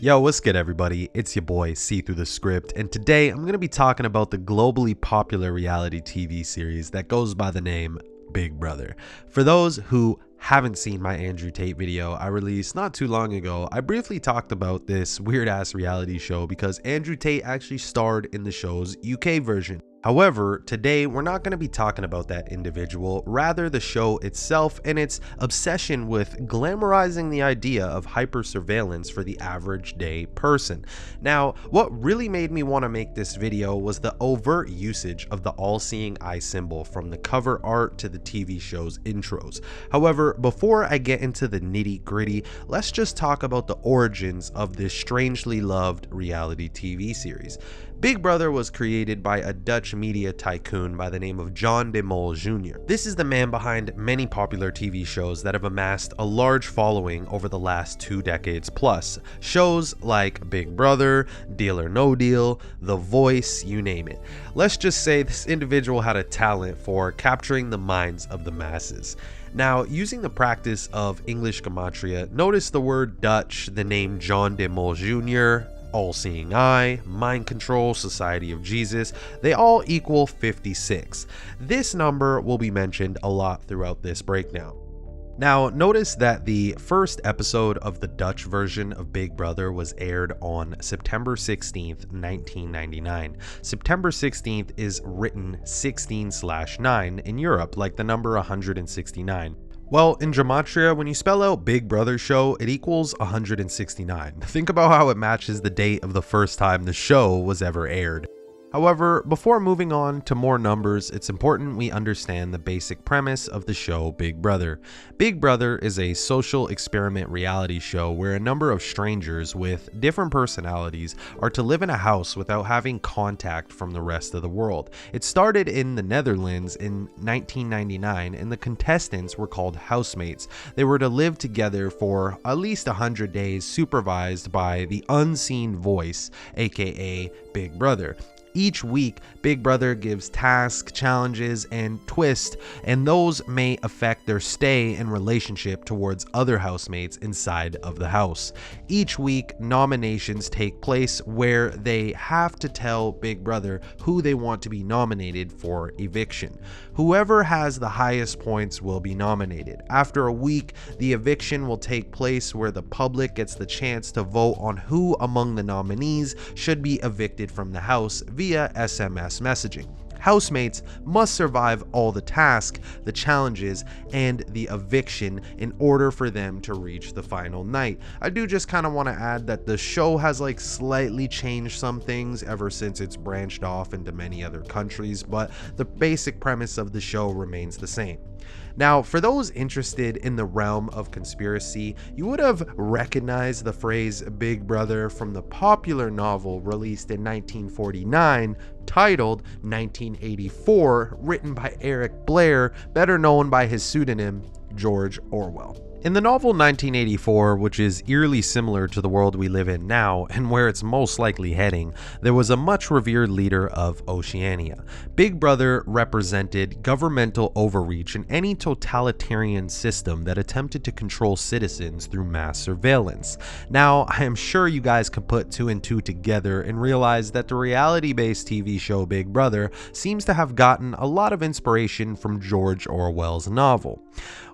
Yo, what's good everybody? It's your boy Seethruthescript, and today I'm going to be talking about the globally popular reality TV series that goes by the name Big Brother. For those who haven't seen my Andrew Tate video I released not too long ago, I briefly talked about this weird ass reality show because Andrew Tate actually starred in the show's UK version. However, today we're not going to be talking about that individual, rather the show itself and its obsession with glamorizing the idea of hyper-surveillance for the average day person. Now, what really made me want to make this video was the overt usage of the all-seeing eye symbol from the cover art to the TV show's intros. However, before I get into the nitty-gritty, let's just talk about the origins of this strangely loved reality TV series. Big Brother was created by a Dutch media tycoon by the name of John de Mol Jr. This is the man behind many popular TV shows that have amassed a large following over the last 2 decades plus. Shows like Big Brother, Deal or No Deal, The Voice, you name it. Let's just say this individual had a talent for capturing the minds of the masses. Now, using the practice of English gematria, notice the word Dutch, the name John de Mol Jr., all-seeing eye, mind control, Society of Jesus, they all equal 56. This number will be mentioned a lot throughout this breakdown. Now, notice that the first episode of the Dutch version of Big Brother was aired on September 16th, 1999. September 16th is written 16/9 in Europe, like the number 169. Well, in gematria, when you spell out Big Brother show, it equals 169. Think about how it matches the date of the first time the show was ever aired. However, before moving on to more numbers, it's important we understand the basic premise of the show Big Brother. Big Brother is a social experiment reality show where a number of strangers with different personalities are to live in a house without having contact from the rest of the world. It started in the Netherlands in 1999 and the contestants were called housemates. They were to live together for at least 100 days supervised by the unseen voice, aka Big Brother. Each week, Big Brother gives tasks, challenges, and twists, and those may affect their stay and relationship towards other housemates inside of the house. Each week, nominations take place where they have to tell Big Brother who they want to be nominated for eviction. Whoever has the highest points will be nominated. After a week, the eviction will take place where the public gets the chance to vote on who among the nominees should be evicted from the house via SMS messaging. Housemates must survive all the tasks, the challenges, and the eviction in order for them to reach the final night. I do just kind of want to add that the show has like slightly changed some things ever since it's branched off into many other countries, but the basic premise of the show remains the same. Now, for those interested in the realm of conspiracy, you would have recognized the phrase Big Brother from the popular novel released in 1949 titled 1984, written by Eric Blair, better known by his pseudonym George Orwell. In the novel 1984, which is eerily similar to the world we live in now and where it's most likely heading, there was a much revered leader of Oceania. Big Brother represented governmental overreach in any totalitarian system that attempted to control citizens through mass surveillance. Now, I am sure you guys can put 2 and 2 together and realize that the reality-based TV show Big Brother seems to have gotten a lot of inspiration from George Orwell's novel.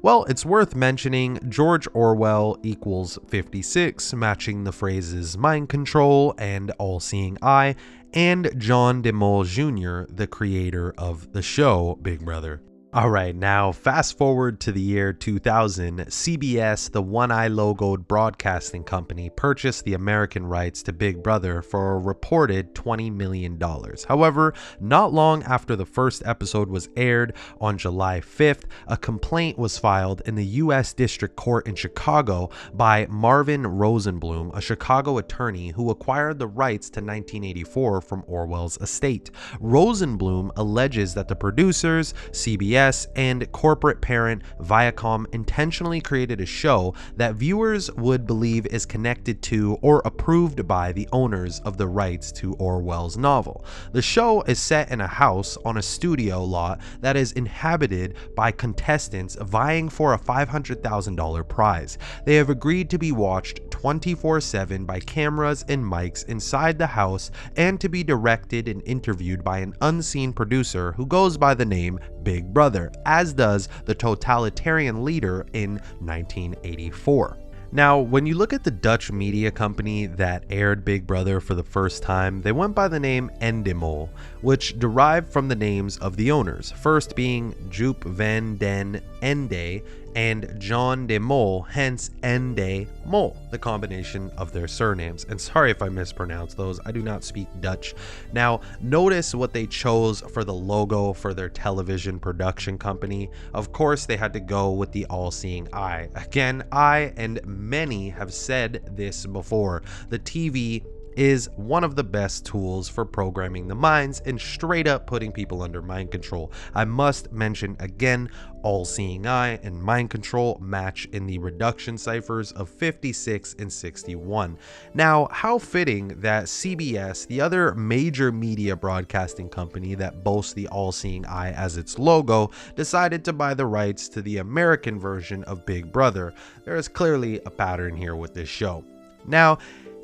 Well, it's worth mentioning George Orwell equals 56, matching the phrases mind control and all-seeing eye, and John de Mol Jr., the creator of the show Big Brother. Alright, now fast forward to the year 2000, CBS, the one-eye logoed broadcasting company, purchased the American rights to Big Brother for a reported $20 million. However, not long after the first episode was aired on July 5th, a complaint was filed in the U.S. District Court in Chicago by Marvin Rosenblum, a Chicago attorney who acquired the rights to 1984 from Orwell's estate. Rosenblum alleges that the producers, CBS, and corporate parent Viacom intentionally created a show that viewers would believe is connected to or approved by the owners of the rights to Orwell's novel. The show is set in a house on a studio lot that is inhabited by contestants vying for a $500,000 prize. They have agreed to be watched 24/7 by cameras and mics inside the house and to be directed and interviewed by an unseen producer who goes by the name Big Brother, as does the totalitarian leader in 1984. Now, when you look at the Dutch media company that aired Big Brother for the first time, they went by the name Endemol, which derived from the names of the owners, first being Joop van den Ende and John de Mol, hence Ende Mol, the combination of their surnames. And sorry if I mispronounce those, I do not speak Dutch. Now, notice what they chose for the logo for their television production company. Of course, they had to go with the all-seeing eye. Again, I and many have said this before, the TV is one of the best tools for programming the minds and straight up putting people under mind control. I must mention again, all-seeing eye and mind control match in the reduction ciphers of 56 and 61. Now, how fitting that CBS, the other major media broadcasting company that boasts the all-seeing eye as its logo, decided to buy the rights to the American version of Big Brother. There is clearly a pattern here with this show. Now,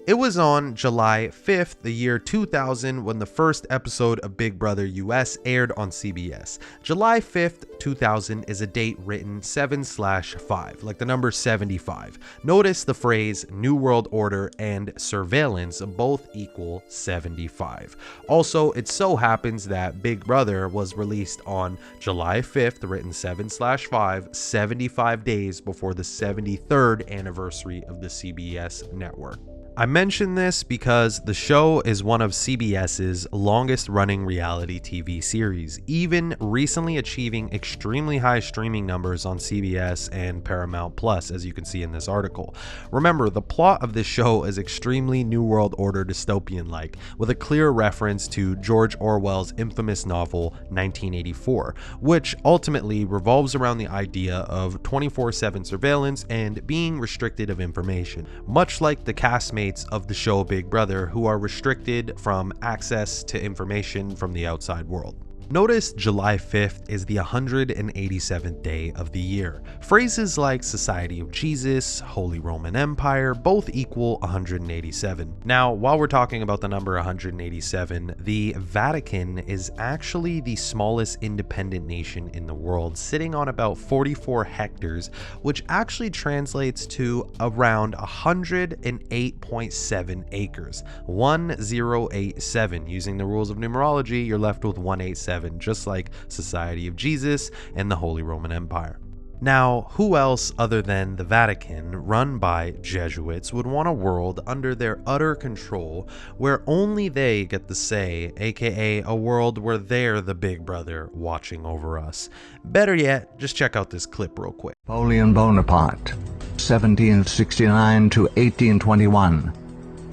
it was on July 5th, the year 2000, when the first episode of Big Brother US aired on CBS. July 5th, 2000 is a date written 7/5, like the number 75. Notice the phrase New World Order and surveillance both equal 75. Also, it so happens that Big Brother was released on July 5th, written 7/5, 75 days before the 73rd anniversary of the CBS network. I mention this because the show is one of CBS's longest running reality TV series, even recently achieving extremely high streaming numbers on CBS and Paramount Plus, as you can see in this article. Remember, the plot of this show is extremely New World Order dystopian-like, with a clear reference to George Orwell's infamous novel 1984, which ultimately revolves around the idea of 24/7 surveillance and being restricted of information, much like the castmates of the show Big Brother, who are restricted from access to information from the outside world. Notice July 5th is the 187th day of the year. Phrases like Society of Jesus, Holy Roman Empire both equal 187. Now, while we're talking about the number 187, the Vatican is actually the smallest independent nation in the world, sitting on about 44 hectares, which actually translates to around 108.7 acres. 1087. Using the rules of numerology, you're left with 187. Just like Society of Jesus and the Holy Roman Empire. Now, who else other than the Vatican, run by Jesuits, would want a world under their utter control where only they get the say, aka a world where they're the Big Brother watching over us? Better yet, just check out this clip real quick. Napoleon Bonaparte, 1769 to 1821,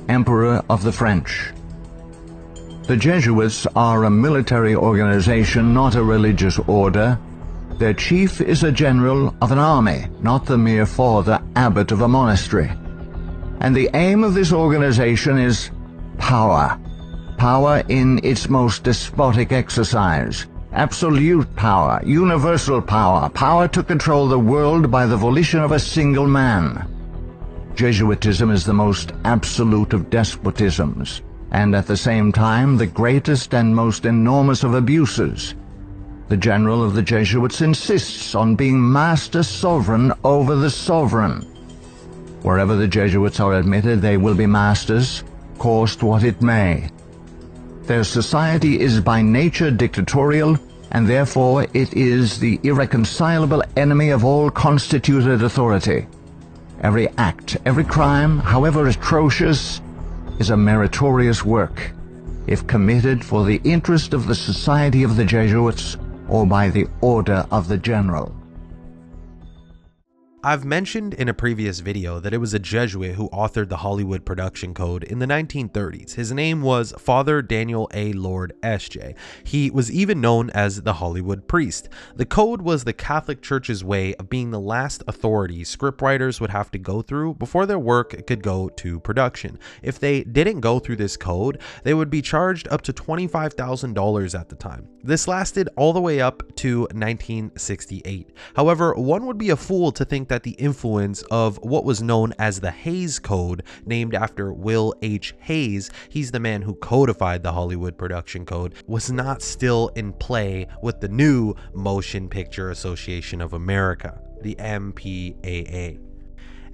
Emperor of the French. The Jesuits are a military organization, not a religious order. Their chief is a general of an army, not the mere father abbot of a monastery. And the aim of this organization is power. Power in its most despotic exercise. Absolute power, universal power, power to control the world by the volition of a single man. Jesuitism is the most absolute of despotisms, and at the same time the greatest and most enormous of abuses. The general of the Jesuits insists on being master sovereign over the sovereign. Wherever the Jesuits are admitted, they will be masters, cost what it may. Their society is by nature dictatorial, and therefore it is the irreconcilable enemy of all constituted authority. Every act, every crime, however atrocious, is a meritorious work, if committed for the interest of the Society of the Jesuits or by the order of the general. I've mentioned in a previous video that it was a Jesuit who authored the Hollywood production code in the 1930s. His name was Father Daniel A. Lord S.J. He was even known as the Hollywood priest. The code was the Catholic Church's way of being the last authority scriptwriters would have to go through before their work could go to production. If they didn't go through this code, they would be charged up to $25,000 at the time. This lasted all the way up to 1968. However, one would be a fool to think that the influence of what was known as the Hays Code, named after Will H. Hays, he's the man who codified the Hollywood production code, was not still in play with the new Motion Picture Association of America, the MPAA.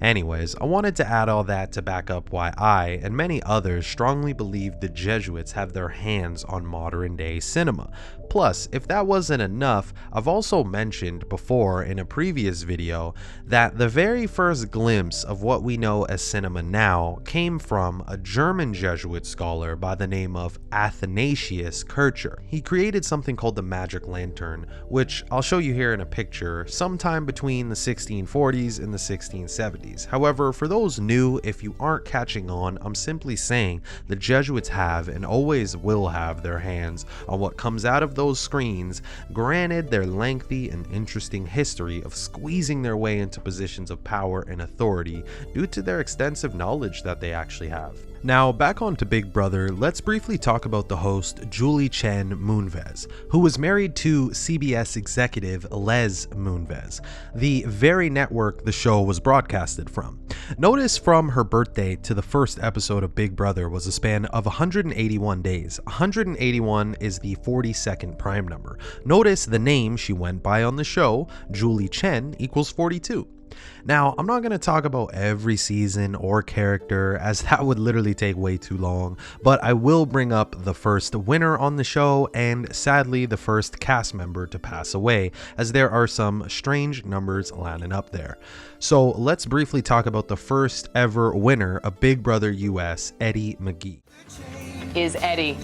Anyways, I wanted to add all that to back up why I and many others strongly believe the Jesuits have their hands on modern day cinema. Plus, if that wasn't enough, I've also mentioned before in a previous video that the very first glimpse of what we know as cinema now came from a German Jesuit scholar by the name of Athanasius Kircher. He created something called the magic lantern, which I'll show you here in a picture, sometime between the 1640s and the 1670s. However, for those new, if you aren't catching on, I'm simply saying the Jesuits have and always will have their hands on what comes out of those screens, granted their lengthy and interesting history of squeezing their way into positions of power and authority due to their extensive knowledge that they actually have. Now, back on to Big Brother, let's briefly talk about the host Julie Chen Moonves, who was married to CBS executive Les Moonves, the very network the show was broadcasted from. Notice from her birthday to the first episode of Big Brother was a span of 181 days. 181 is the 42nd prime number. Notice the name she went by on the show, Julie Chen, equals 42. Now, I'm not going to talk about every season or character, as that would literally take way too long, but I will bring up the first winner on the show and sadly the first cast member to pass away, as there are some strange numbers lining up there. So let's briefly talk about the first ever winner of Big Brother US, Eddie McGee. Is Eddie.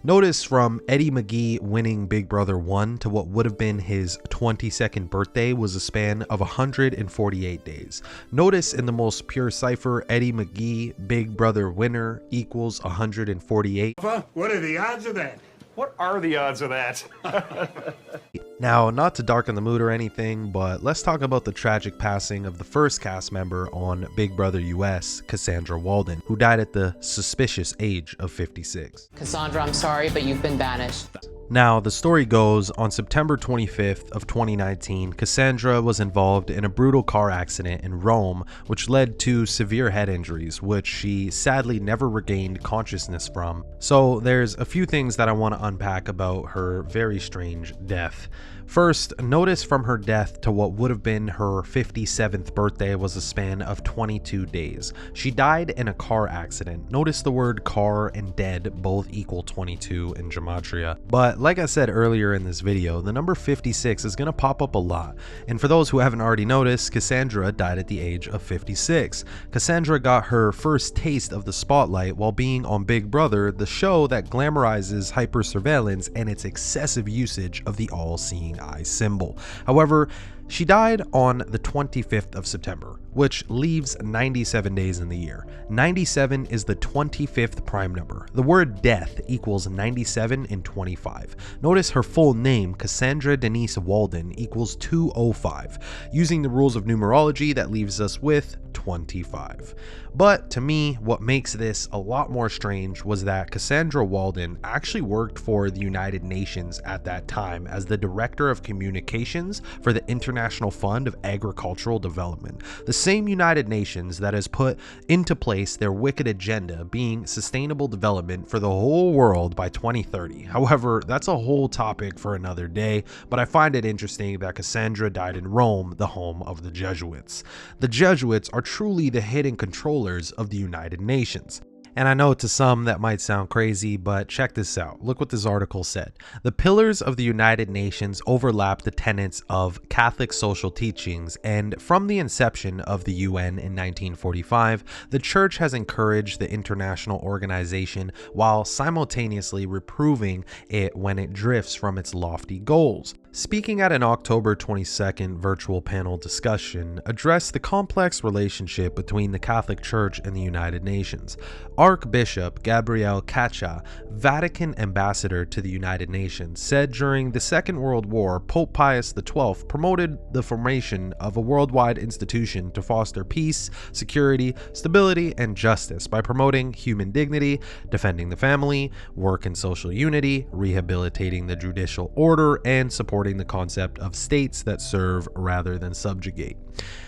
Notice from Eddie McGee winning Big Brother 1 to what would have been his 22nd birthday was a span of 148 days. Notice in the most pure cipher, Eddie McGee, Big Brother winner, equals 148. What are the odds of that? What are the odds of that? Now, not to darken the mood or anything, but let's talk about the tragic passing of the first cast member on Big Brother US, Cassandra Walden, who died at the suspicious age of 56. Cassandra, I'm sorry, but you've been banished. Now, the story goes, on September 25th of 2019, Cassandra was involved in a brutal car accident in Rome, which led to severe head injuries, which she sadly never regained consciousness from. So there's a few things that I want to unpack about her very strange death. First, notice from her death to what would have been her 57th birthday was a span of 22 days. She died in a car accident. Notice the word car and dead both equal 22 in gematria. But like I said earlier in this video, the number 56 is going to pop up a lot. And for those who haven't already noticed, Cassandra died at the age of 56. Cassandra got her first taste of the spotlight while being on Big Brother, the show that glamorizes hypersurveillance and its excessive usage of the all-seeing eye symbol. However, she died on the 25th of September, which leaves 97 days in the year. 97 is the 25th prime number. The word death equals 97 and 25. Notice her full name, Cassandra Denise Walden, equals 205. Using the rules of numerology, that leaves us with 25. But to me, what makes this a lot more strange was that Cassandra Walden actually worked for the United Nations at that time as the Director of Communications for the International Fund of Agricultural Development, the same United Nations that has put into place their wicked agenda being sustainable development for the whole world by 2030. However, that's a whole topic for another day, but I find it interesting that Cassandra died in Rome, the home of the Jesuits. The Jesuits are truly the hidden controllers of the United Nations. And I know to some that might sound crazy, but check this out. Look what this article said. The pillars of the United Nations overlap the tenets of Catholic social teachings, and from the inception of the UN in 1945, the Church has encouraged the international organization while simultaneously reproving it when it drifts from its lofty goals. Speaking at an October 22nd virtual panel discussion, addressed the complex relationship between the Catholic Church and the United Nations. Archbishop Gabriel Cacha, Vatican ambassador to the United Nations, said during the Second World War, Pope Pius XII promoted the formation of a worldwide institution to foster peace, security, stability, and justice by promoting human dignity, defending the family, work and social unity, rehabilitating the judicial order, and supporting supporting the concept of states that serve rather than subjugate.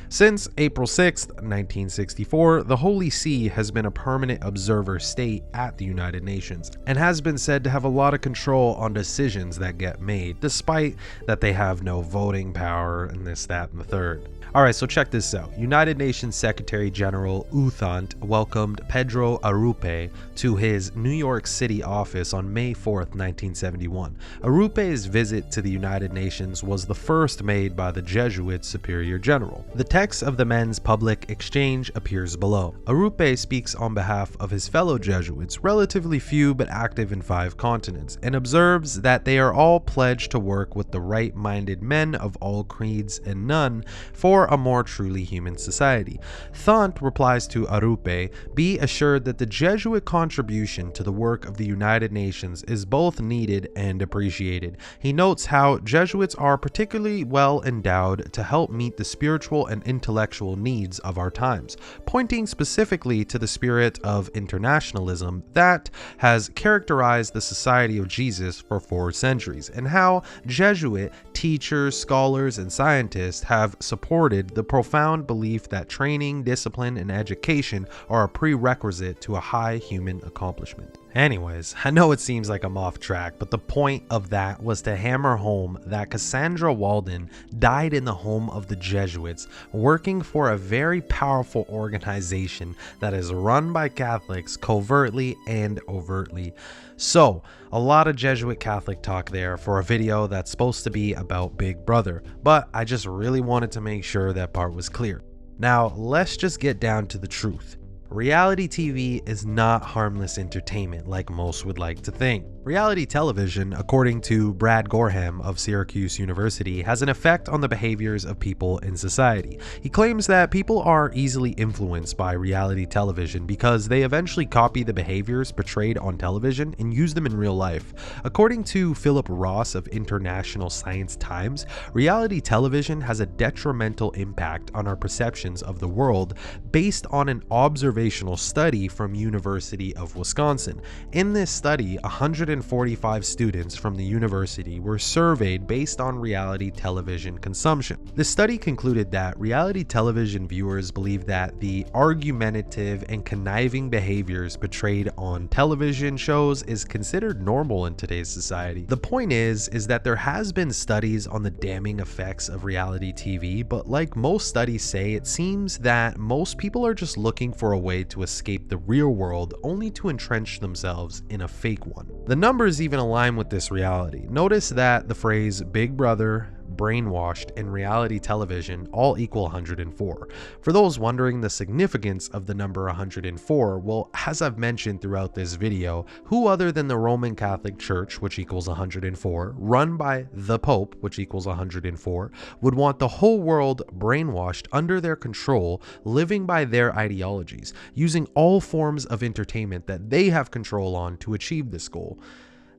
Since April 6, 1964, the Holy See has been a permanent observer state at the United Nations and has been said to have a lot of control on decisions that get made, despite that they have no voting power and this, that, and the third. Alright, so check this out. United Nations Secretary General U Thant welcomed Pedro Arrupe to his New York City office on May 4th, 1971. Arrupe's visit to the United Nations was the first made by the Jesuit Superior General. The text of the men's public exchange appears below. Arrupe speaks on behalf of his fellow Jesuits, relatively few but active in 5 continents, and observes that they are all pledged to work with the right-minded men of all creeds and none for a more truly human society. Thant replies to Arrupe, "Be assured that the Jesuit contribution to the work of the United Nations is both needed and appreciated." He notes how Jesuits are particularly well endowed to help meet the spiritual and intellectual needs of our times, pointing specifically to the spirit of internationalism that has characterized the Society of Jesus for 4 centuries, and how Jesuit teachers, scholars, and scientists have supported the profound belief that training, discipline, and education are a prerequisite to a high human accomplishment. Anyways, I know it seems like I'm off track, but the point of that was to hammer home that Cassandra Walden died in the home of the Jesuits, working for a very powerful organization that is run by Catholics covertly and overtly. So, a lot of Jesuit Catholic talk there for a video that's supposed to be about Big Brother, but I just really wanted to make sure that part was clear. Now, let's just get down to the truth. Reality TV is not harmless entertainment like most would like to think. Reality television, according to Brad Gorham of Syracuse University, has an effect on the behaviors of people in society. He claims that people are easily influenced by reality television because they eventually copy the behaviors portrayed on television and use them in real life. According to Philip Ross of International Science Times, reality television has a detrimental impact on our perceptions of the world based on an observational study from University of Wisconsin. In this study, 145 students from the university were surveyed based on reality television consumption. The study concluded that reality television viewers believe that the argumentative and conniving behaviors portrayed on television shows is considered normal in today's society. The point is that there has been studies on the damning effects of reality TV, but like most studies say, it seems that most people are just looking for a way to escape the real world only to entrench themselves in a fake one. The numbers even align with this reality. Notice that the phrase Big Brother, brainwashed, and reality television all equal 104. For those wondering the significance of the number 104, well, as I've mentioned throughout this video, who other than the Roman Catholic Church, which equals 104, run by the Pope, which equals 104, would want the whole world brainwashed under their control, living by their ideologies, using all forms of entertainment that they have control on to achieve this goal?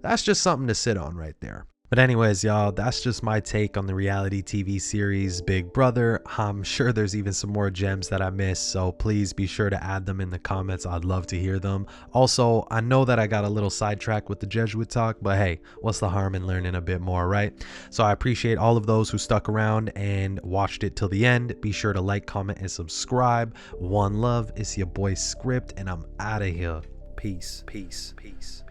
That's just something to sit on right there. But anyways, y'all, that's just my take on the reality TV series Big Brother. I'm sure there's even some more gems that I missed, so please be sure to add them in the comments. I'd love to hear them. Also, I know that I got a little sidetracked with the Jesuit talk, but hey, what's the harm in learning a bit more, right? So I appreciate all of those who stuck around and watched it till the end. Be sure to like, comment, and subscribe. One love. It's your boy Script, and I'm out of here. Peace, peace, peace.